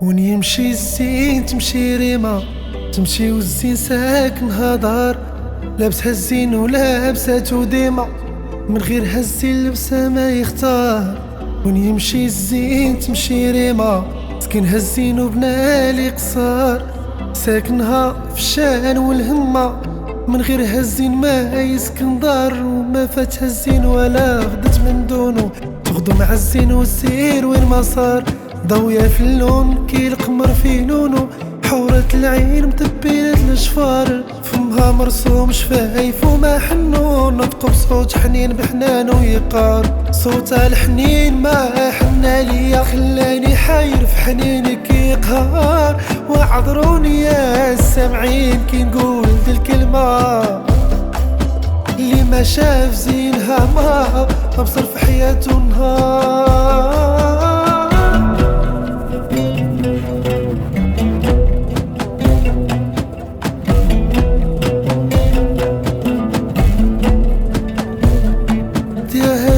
وين يمشي الزين تمشي ريما، تمشي والزين ساكن هدار، لابسها الزين ولابساتو ديما، من غير هالزين لبسها ما يختار. وين يمشي الزين تمشي ريما، سكنها الزين وبنالي قصار، ساكنها في الشان والهمة، من غير هالزين ما يسكن دار. وما فاتها الزين ولا غدت من دونو، تغدو مع الزين والسير وين ما صار. ضوية في اللون كي القمر في لونو، حورة العين متبينة الجفار، فمها مرسوم شفايف وما حنون، نطق بصوت حنين بحنان ويقار. صوتها الحنين ما حنا ليا، خلاني حاير في حنينك يقهار. واعذروني يا السامعين كي نقول ذي الكلمة، اللي ما شاف زينها ما بصر في حياته نهار.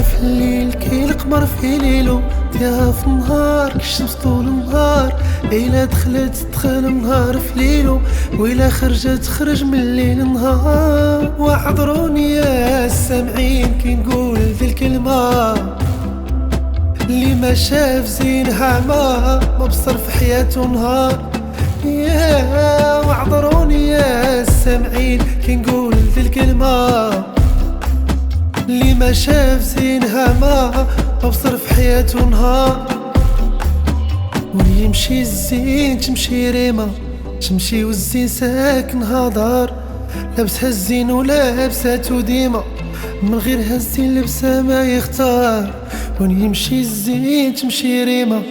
في الليل كي القمر في ليلو، تيها في النهار كي الشمس طول النهار. إلا دخلت تدخل نهار في ليلو، وإلا خرجت تخرج من الليل نهار. واعذروني يا السامعين كي نقول ذي الكلمة، اللي ما شاف زينها ما بصر في حياته نهار. يا واعذروني يا السامعين كي نقول ذي الكلمة، اللي ما شاف زينها ما بصر في حياته نهار. وين يمشي الزين تمشي ريما، تمشي والزين ساكن هدار، لابسها الزين ولابساتو ديما، من غير هالزين لبسها ما يختار. وين يمشي الزين تمشي ريما،